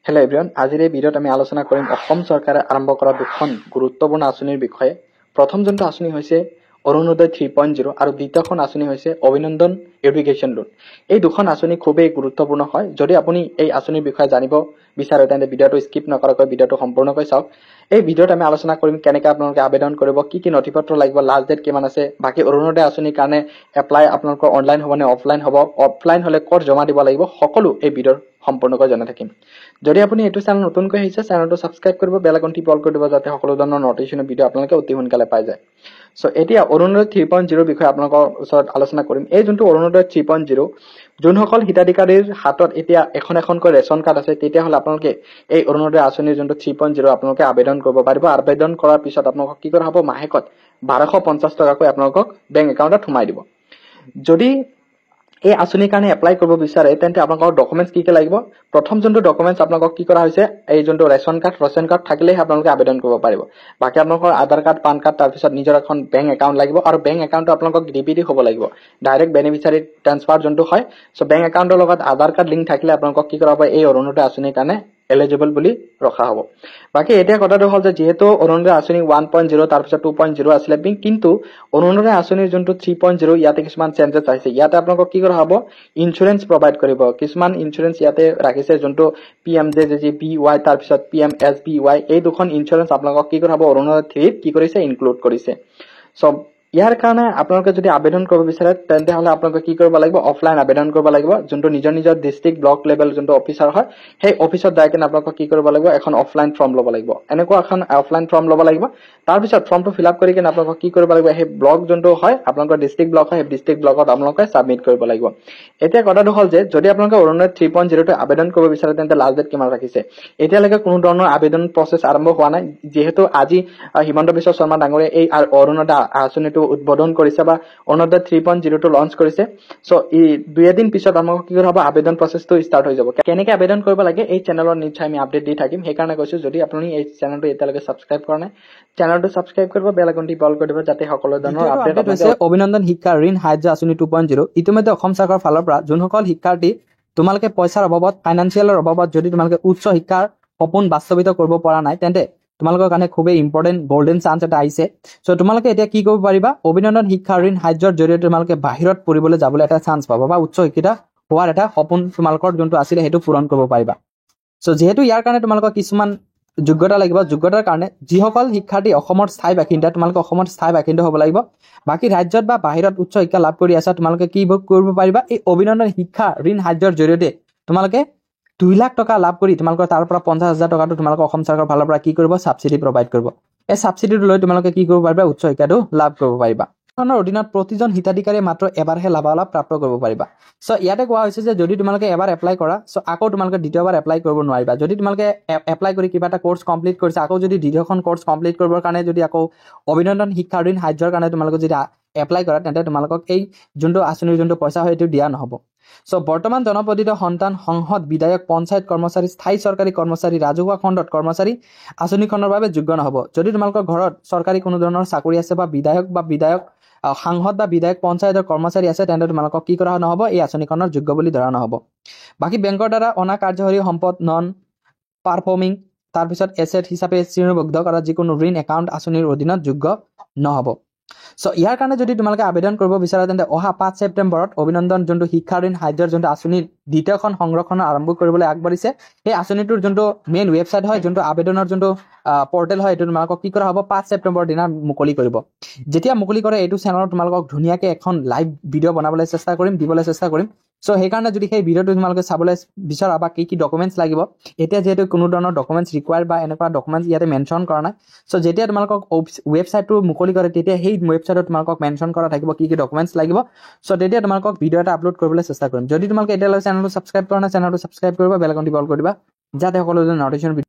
Hello' everyone, আজিৰ এই ভিডিঅ'ত আমি আলোচনা কৰিম অসম চৰকাৰে আৰম্ভ কৰা দুখন গুৰুত্বপূৰ্ণ আঁচনিৰ বিষয়ে। প্ৰথম যোনটো আঁচনি হৈছে অৰুণোদয় 3.0 আৰু দ্বিতীয়খন আঁচনি হৈছে অভিনন্দন এডুকেশ্যন লোন। এই দুখন আঁচনি খুবেই গুৰুত্বপূৰ্ণ হয়। যদি আপুনি এই আঁচনিৰ বিষয়ে জানিব বিচাৰে তেন্তে ভিডিঅ'টো স্কিপ নকৰাকৈ ভিডিঅ'টো সম্পূৰ্ণকৈ চাওক। এই ভিডিঅ'ত আমি আলোচনা কৰিম কেনেকৈ আপোনালোকে আবেদন কৰিব, কি নথিপত্ৰ লাগিব, লাষ্ট ডেট কিমান আছে, বাকী অৰুণোদয় আঁচনিৰ কাৰণে এপ্লাই আপোনালোকৰ অনলাইন হ'ব নে অফলাইন হ'ব, অফলাইন হ'লে ক'ত জমা দিব লাগিব, সকলো এই ভিডিঅ'ৰ সম্পূৰ্ণকৈ জনাই থাকিম। যদি আপুনি এইটো চেনেল নতুনকৈ আহিছে, চেনেলটো ছাবস্ক্ৰাইব কৰিব, বেল আইকনটি অল কৰি দিব যাতে সকলো ধৰণৰ নটিফিকেশ্যন ভিডিঅ' আপোনালোকে অতি সোনকালে পাই যায়। এতিয়া অৰুণোদয় 3.0 বিষয়ে আপোনালোকৰ ওচৰত আলোচনা কৰিম। এই যোনটো অৰুণোদয় 3.0, যোনসকল হিতাধিকাৰীৰ হাতত এতিয়া এখনকৈ ৰেচন কাৰ্ড আছে, তেতিয়াহ'লে আপোনালোকে এই অৰুণোদয় আঁচনিৰ যোনটো 3.0 আপোনালোকে আবেদন কৰিব পাৰিব। আবেদন কৰাৰ পিছত আপোনালোকক কি কৰা হ'ব, মাহেকত 1250 টকাকৈ আপোনালোকক বেংক একাউণ্টত সোমাই দিব। যদি এই আঁচনিৰ কাৰণে এপ্লাই কৰিব বিচাৰে তেন্তে আপোনালোকৰ ডকুমেণ্টছ কি লাগিব। প্ৰথম যোনটো ডকুমেণ্টছ আপোনালোকক কি কৰা হৈছে, এই যোনটো ৰেচন কাৰ্ড থাকিলেহে আপোনালোকে আবেদন কৰিব পাৰিব। বাকী আপোনালোকৰ আধাৰ কাৰ্ড, পান কাৰ্ড, তাৰপিছত নিজৰ এখন বেংক একাউণ্ট লাগিব আৰু বেংক একাউণ্টটো আপোনালোকক ডিবিটি হ'ব লাগিব, ডাইৰেক্ট বেনিফিচিয়াৰী ট্ৰান্সফাৰ যোনটো হয়। বেংক একাউণ্টৰ লগত আধাৰ কাৰ্ড লিংক থাকিলে আপোনালোকক কি কৰা হ'ব, এই অৰুণোদয় আঁচনিৰ কাৰণে এলিজিবল বুলি ৰখা হ'ব। বাকী এতিয়া কথাটো হ'ল যে যিহেতু অৰুণোদয় আঁচনি 1.0 তাৰপিছত 2.0 আছিলে, কিন্তু অৰুণোদয় আঁচনিৰ যোনটো 3.0 ইয়াতে কিছুমান চেঞ্জেছ আহিছে। ইয়াতে আপোনালোকক কি কৰা হ'ব, ইঞ্চুৰেঞ্চ প্ৰভাইড কৰিব। কিছুমান ইঞ্চুৰেঞ্চ ইয়াতে ৰাখিছে, যোনটো PMJJBY তাৰপিছত PMSBY, এই দুখন ইঞ্চুৰেঞ্চ আপোনালোকক কি কৰা হ'ব, অৰুণোদয় 3 কি কৰিছে, ইনক্লুড কৰিছে। ইয়াৰ কাৰণে আপোনালোকে যদি আবেদন কৰিব বিচাৰে তেন্তে হ'লে আপোনালোকে কি কৰিব লাগিব, অফলাইন আবেদন কৰিব লাগিব। যোনটো নিজৰ ডিষ্ট্ৰিক্ট ব্লক লেভেল যোনটো অফিচাৰ হয়, সেই অফিচত যাই কিনে আপোনালোকক কি কৰিব লাগিব, এখন অফলাইন ফৰ্ম ল'ব লাগিব। এনেকুৱা এখন অফলাইন ফৰ্ম ল'ব লাগিব। তাৰপিছত ফৰ্মটো ফিল আপ কৰি কিনে আপোনালোকক কি কৰিব লাগিব, সেই ব্লক যোনটো হয় আপোনালোকৰ ডিষ্ট্ৰিক্ট ব্লক হয়, সেই ডিষ্ট্ৰিক্ট ব্লকত আপোনালোকে ছাবমিট কৰিব লাগিব। এতিয়া কথাটো হ'ল যে যদি আপোনালোকে অৰুণোদয় 3.0 আবেদন কৰিব বিচাৰে তেন্তে লাষ্ট ডেট কিমান ৰাখিছে। এতিয়ালৈকে কোনো ধৰণৰ আবেদন প্ৰচেছ আৰম্ভ হোৱা নাই। যিহেতু আজি হিমন্ত বিশ্ব শৰ্মা ডাঙৰীয়াই এই অৰুণোদয় আঁচনিটো উদ্বোধন কৰিছে বা অৰুণোদয় 3.0 লঞ্চ কৰিছে। এই 2 দিন পিছত আপোনালোকক কি কৰা হ'ব, আবেদন প্ৰচেছটো ষ্টাৰ্ট হৈ যাব। কেনেকৈ আবেদন কৰিব লাগে এই চেনেলত নিশ্চয় আমি আপডেট দি থাকিম। সেইকাৰণে কৈছো, যদি আপুনি এই চেনেলটো এতিয়ালৈকে ছাবস্ক্ৰাইব কৰা নাই, চেনেলটো ছাবস্ক্ৰাইব কৰিব, বেল আইকনটি অল কৰি দিব যাতে সকলো ধৰণৰ আপডেট হৈছে। অভিনন্দন শিক্ষা ঋণ সাহায্য আঁচনি 2.0 ইতিমধ্যে অসম চৰকাৰৰ ফালৰ পৰা যোনসকল শিক্ষাৰ্থী তোমালোকে পইচাৰ অভাৱত, ফাইনেন্সিয়েলৰ অভাৱত যদি তোমালোকে উচ্চ শিক্ষাৰ সপোন বাস্তৱিত কৰিব পৰা নাই, তেন্তে তোমালোকৰ কাৰণে খুবেই ইম্পৰ্টেণ্ট গল্ডেন চান্স এটা আহিছে। তোমালোকে এতিয়া কি কৰিব পাৰিবা, অভিনন্দন শিক্ষা ঋণ সাহায্যৰ জৰিয়তে তোমালোকে বাহিৰত পঢ়িবলৈ যাবলৈ এটা চান্স পাবা বা উচ্চ শিক্ষিত হোৱাৰ এটা সপোন তোমালোকৰ যোনটো আছিলে সেইটো পূৰণ কৰিব পাৰিবা। যিহেতু ইয়াৰ কাৰণে তোমালোকৰ কিছুমান যোগ্যতা লাগিব। যোগ্যতাৰ কাৰণে যিসকল শিক্ষাৰ্থী অসমৰ স্থায়ী বাসিন্দা, তোমালোকে অসমৰ স্থায়ী বাসিন্দা হ'ব লাগিব। বাকী ৰাজ্যত বা বাহিৰত উচ্চ শিক্ষা লাভ কৰি আছা, তোমালোকে কি কৰিব পাৰিবা, এই অভিনন্দন শিক্ষা ঋণ সাহায্যৰ জৰিয়তে তোমালোকে 2 লাখ টকা লাভ কৰি তোমালোকৰ তাৰ পৰা 50,000 টকাটো তোমালোকৰ অসম চৰকাৰৰ ফালৰ পৰা কি কৰিব, ছাবচিডি প্ৰভাইড কৰিব। এই ছাবচিডিটো লৈ তোমালোকে কি কৰিব পাৰিবা, উচ্চ শিক্ষাটো লাভ কৰিব পাৰিবা। অধীনত প্ৰতিজন হিতাধিকাৰীয়ে মাত্ৰ এবাৰহে লাভালাভ প্ৰাপ্ত কৰিব পাৰিবা। ইয়াতে কোৱা হৈছে যে যদি তোমালোকে এবাৰ এপ্লাই কৰা, আকৌ তোমালোকে দ্বিতীয়বাৰ এপ্লাই কৰিব নোৱাৰিবা। যদি তোমালোকে এপ্লাই কৰি কিবা এটা কোৰ্চ কমপ্লিট কৰিছা, আকৌ যদি দ্বিতীয়খন কোৰ্চ কমপ্লিট কৰিবৰ কাৰণে যদি আকৌ অভিনন্দন শিক্ষা ঋণ সাহায্যৰ কাৰণে তোমালোকে যদি এপ্লাই কৰা, তেন্তে তোমালোকক এই যোনটো আঁচনিৰ যোনটো পইচা হয় সেইটো দিয়া নহ'ব। বৰ্তমান জনপ্ৰতিনিধি সন্তান, সংসদ, বিধায়ক, পঞ্চায়ত কৰ্মচাৰী, স্থায়ী চৰকাৰী কৰ্মচাৰী, ৰাজহুৱা খণ্ডত কৰ্মচাৰী আঁচনিখনৰ বাবে যোগ্য নহ'ব। যদি তোমালোকৰ ঘৰত চৰকাৰী কোনো ধৰণৰ চাকৰি আছে বা বিধায়ক সাংসদ বা বিধায়ক, পঞ্চায়তৰ কৰ্মচাৰী আছে, তেন্তে তোমালোকক কি কৰা নহ'ব, এই আঁচনিখনৰ যোগ্য বুলি ধৰা নহ'ব। বাকী বেংকৰ দ্বাৰা অনা কাৰ্যকৰী সম্পদ নন পাৰফৰ্মিং, তাৰপিছত এছেট হিচাপে শ্ৰেণীবদ্ধ কৰা যিকোনো ঋণ একাউণ্ট আঁচনিৰ অধীনত যোগ্য নহ'ব। ইয়াৰ কাৰণে যদি তোমালোকে আবেদন কৰিব বিচাৰা তেন্তে অহা 5 ছেপ্টেম্বৰত অভিনন্দন যোনটো শিক্ষা ঋণ সাহায্যৰ যোনটো আঁচনিৰ দ্বিতীয়খন সংৰক্ষণ আৰম্ভ কৰিবলৈ আগবাঢ়িছে, সেই আঁচনিটোৰ যোনটো মেইন ৱেবছাইট হয়, যোনটো আবেদনৰ যোনটো পৰ্টেল হয়, এইটো তোমালোকক কি কৰা হ'ব, 5 ছেপ্টেম্বৰ দিনা মুকলি কৰিব। যেতিয়া মুকলি কৰে এইটো চেনেলত তোমালোকক ধুনীয়াকৈ এখন লাইভ ভিডিঅ' বনাবলৈ চেষ্টা কৰিম, দিবলৈ চেষ্টা কৰিম। সেইকাৰণে যদি সেই ভিডিঅ'টো তোমালোকে চাবলৈ বিচৰা বা কি ডকুমেণ্টছ লাগিব, এতিয়া যিহেতু কোনো ধৰণৰ ডকুমেণ্টছ ৰিকুৱাৰ্ড বা এনেকুৱা ডকুমেণ্টছ ইয়াতে মেনশ্যন কৰা নাই। যেতিয়া তোমালোকক ৱেবছাইটটো মুকলি কৰে, তেতিয়া সেই ৱেবছাইটত তোমালোকক মেনশ্যন কৰা থাকিব কি ডকুমেণ্টছ লাগিব। তেতিয়া তোমালোকক ভিডিঅ' এটা আপলোড কৰিবলৈ চেষ্টা কৰিম। যদি তোমালোকে এতিয়ালৈকে চেনেলটো ছাবস্ক্ৰাইব কৰা নাই, চেনেলটো ছাবস্ক্ৰাইব কৰিব, বেল আইকনটি অল কৰি দিবা যাতে সকলো নটিফিকেশ্যন